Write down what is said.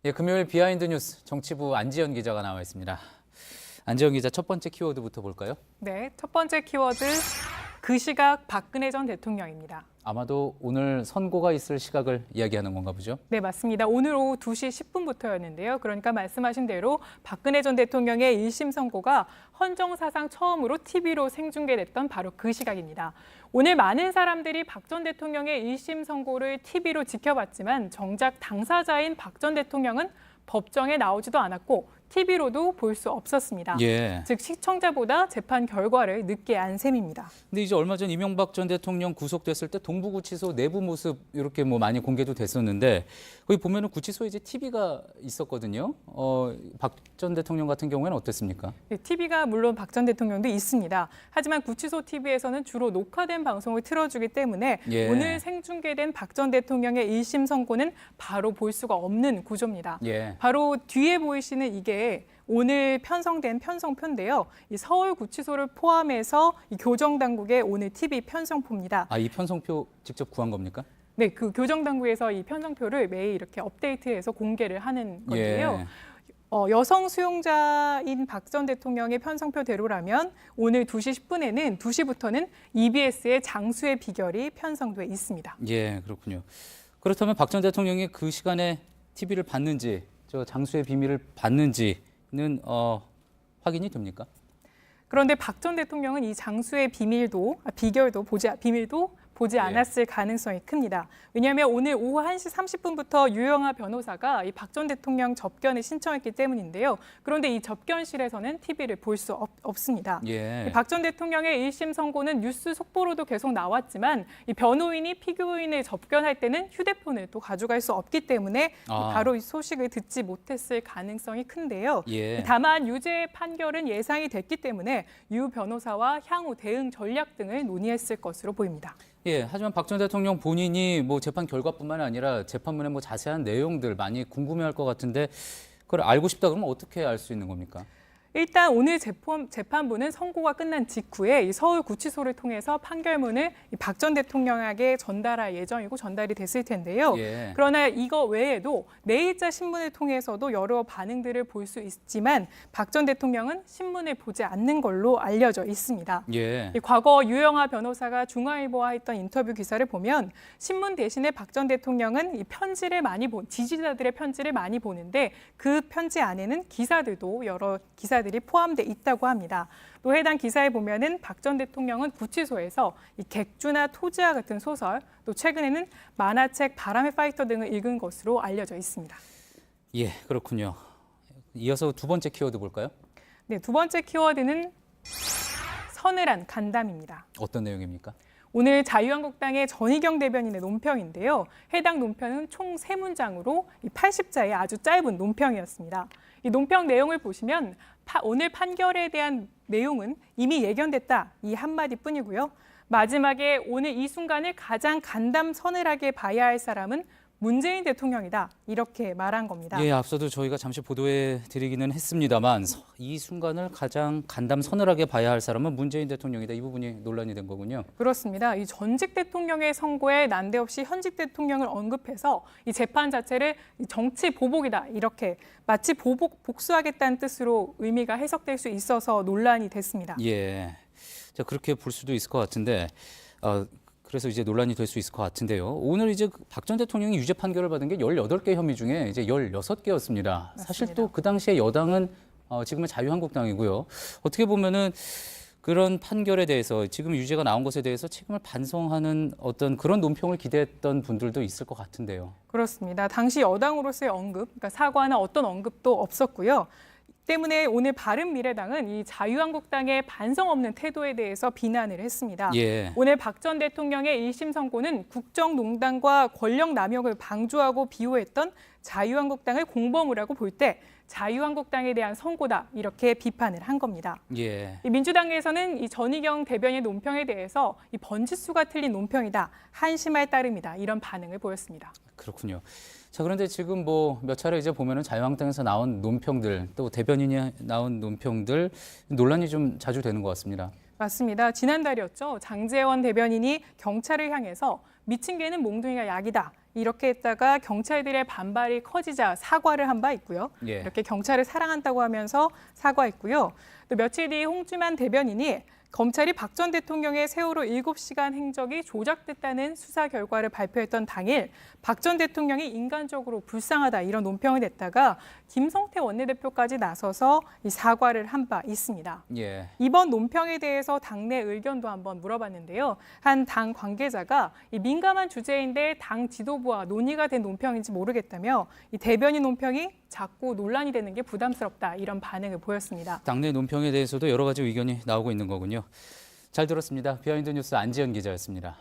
예, 금요일 비하인드 뉴스 정치부 안지연 기자가 나와 있습니다. 안지연 기자, 첫 번째 키워드부터 볼까요? 네, 첫 번째 키워드, 그 시각 박근혜 전 대통령입니다. 아마도 오늘 선고가 있을 시각을 이야기하는 건가 보죠? 네, 맞습니다. 오늘 오후 2시 10분부터였는데요. 그러니까 말씀하신 대로 박근혜 전 대통령의 1심 선고가 헌정사상 처음으로 TV로 생중계됐던 바로 그 시각입니다. 오늘 많은 사람들이 박 전 대통령의 1심 선고를 TV로 지켜봤지만 정작 당사자인 박 전 대통령은 법정에 나오지도 않았고 TV로도 볼 수 없었습니다. 예. 즉 시청자보다 재판 결과를 늦게 안 셈입니다. 근데 이제 얼마 전 이명박 전 대통령 구속됐을 때 동부구치소 내부 모습 이렇게 뭐 많이 공개도 됐었는데 거기 보면은 구치소에 이제 TV가 있었거든요. 박 전 대통령 같은 경우에는 어땠습니까? 네, TV가 물론 박 전 대통령도 있습니다. 하지만 구치소 TV에서는 주로 녹화된 방송을 틀어주기 때문에 예. 오늘 생중계된 박 전 대통령의 1심 선고는 바로 볼 수가 없는 구조입니다. 예. 바로 뒤에 보이시는 이게 오늘 편성된 편성표인데요. 이 서울구치소를 포함해서 이 교정당국의 오늘 TV 편성표입니다. 아, 이 편성표 직접 구한 겁니까? 네, 그 교정당국에서 이 편성표를 매일 이렇게 업데이트해서 공개를 하는 건데요. 예. 여성 수용자인 박 전 대통령의 편성표대로라면 오늘 2시 10분에는 2시부터는 EBS의 장수의 비결이 편성돼 있습니다. 예, 그렇군요. 그렇다면 박 전 대통령이 그 시간에 TV를 봤는지, 저 장수의 비밀을 봤는지는 확인이 됩니까? 그런데 박 전 대통령은 이 장수의 비결도 보지 않았을 가능성이 큽니다. 왜냐하면 오늘 오후 1시 30분부터 유영하 변호사가 이 박 전 대통령 접견을 신청했기 때문인데요. 그런데 이 접견실에서는 TV를 볼 수 없습니다. 예. 박 전 대통령의 1심 선고는 뉴스 속보로도 계속 나왔지만 이 변호인이 피고인을 접견할 때는 휴대폰을 또 가져갈 수 없기 때문에 바로 이 소식을 듣지 못했을 가능성이 큰데요. 예. 다만 유죄 판결은 예상이 됐기 때문에 유 변호사와 향후 대응 전략 등을 논의했을 것으로 보입니다. 예, 하지만 박 전 대통령 본인이 뭐 재판 결과뿐만 아니라 재판문의 뭐 자세한 내용들 많이 궁금해할 것 같은데 그걸 알고 싶다 그러면 어떻게 알 수 있는 겁니까? 일단 오늘 재판부는 선고가 끝난 직후에 이 서울구치소를 통해서 판결문을 박 전 대통령에게 전달할 예정이고 전달이 됐을 텐데요. 예. 그러나 이거 외에도 내일자 신문을 통해서도 여러 반응들을 볼 수 있지만 박 전 대통령은 신문을 보지 않는 걸로 알려져 있습니다. 예. 과거 유영하 변호사가 중앙일보와 했던 인터뷰 기사를 보면 신문 대신에 박 전 대통령은 이 편지를 지지자들의 편지를 많이 보는데 그 편지 안에는 기사들도 여러 기사들이 포함돼 있다고 합니다. 또 해당 기사에 보면은 박 전 대통령은 구치소에서 이 객주나 토지와 같은 소설, 또 최근에는 만화책 바람의 파이터 등을 읽은 것으로 알려져 있습니다. 예, 그렇군요. 이어서 두 번째 키워드 볼까요? 네, 두 번째 키워드는 서늘한 간담입니다. 어떤 내용입니까? 오늘 자유한국당의 전희경 대변인의 논평인데요. 해당 논평은 총 3문장으로 80자의 아주 짧은 논평이었습니다. 이 논평 내용을 보시면 오늘 판결에 대한 내용은 이미 예견됐다 이 한마디뿐이고요. 마지막에 오늘 이 순간을 가장 간담 서늘하게 봐야 할 사람은 문재인 대통령이다 이렇게 말한 겁니다. 예, 앞서도 저희가 잠시 보도해 드리기는 했습니다만 이 순간을 가장 간담 서늘하게 봐야 할 사람은 문재인 대통령이다. 이 부분이 논란이 된 거군요. 그렇습니다. 이 전직 대통령의 선고에 난데없이 현직 대통령을 언급해서 이 재판 자체를 정치 보복이다 이렇게 마치 복수하겠다는 뜻으로 의미가 해석될 수 있어서 논란이 됐습니다. 예, 자 그렇게 볼 수도 있을 것 같은데. 그래서 이제 논란이 될 수 있을 것 같은데요. 오늘 이제 박 전 대통령이 유죄 판결을 받은 게 18개 혐의 중에 이제 16개였습니다. 사실 또 그 당시에 여당은 지금은 자유한국당이고요. 어떻게 보면은 그런 판결에 대해서 지금 유죄가 나온 것에 대해서 책임을 반성하는 어떤 그런 논평을 기대했던 분들도 있을 것 같은데요. 그렇습니다. 당시 여당으로서의 언급, 그러니까 사과나 어떤 언급도 없었고요. 때문에 오늘 바른미래당은 이 자유한국당의 반성 없는 태도에 대해서 비난을 했습니다. 예. 오늘 박 전 대통령의 1심 선고는 국정농단과 권력 남용을 방조하고 비호했던 자유한국당을 공범이라고 볼 때 자유한국당에 대한 선고다 이렇게 비판을 한 겁니다. 예. 민주당에서는 이 전희경 대변인의 논평에 대해서 이 번지수가 틀린 논평이다, 한심할 따름이다 이런 반응을 보였습니다. 그렇군요. 자, 그런데 지금 뭐 몇 차례 이제 보면은 자유한국당에서 나온 논평들 또 대변인이 나온 논평들 논란이 좀 자주 되는 것 같습니다. 맞습니다. 지난달이었죠. 장제원 대변인이 경찰을 향해서 미친 개는 몽둥이가 약이다 이렇게 했다가 경찰들의 반발이 커지자 사과를 한 바 있고요. 예. 이렇게 경찰을 사랑한다고 하면서 사과했고요. 또 며칠 뒤 홍주만 대변인이 검찰이 박 전 대통령의 세월호 7시간 행적이 조작됐다는 수사 결과를 발표했던 당일 박 전 대통령이 인간적으로 불쌍하다 이런 논평을 냈다가 김성태 원내대표까지 나서서 이 사과를 한 바 있습니다. 예. 이번 논평에 대해서 당내 의견도 한번 물어봤는데요. 한 당 관계자가 이 민감한 주제인데 당 지도부와 논의가 된 논평인지 모르겠다며 이 대변인 논평이 자꾸 논란이 되는 게 부담스럽다 이런 반응을 보였습니다. 당내 논평에 대해서도 여러 가지 의견이 나오고 있는 거군요. 잘 들었습니다. 비하인드 뉴스 안지연 기자였습니다.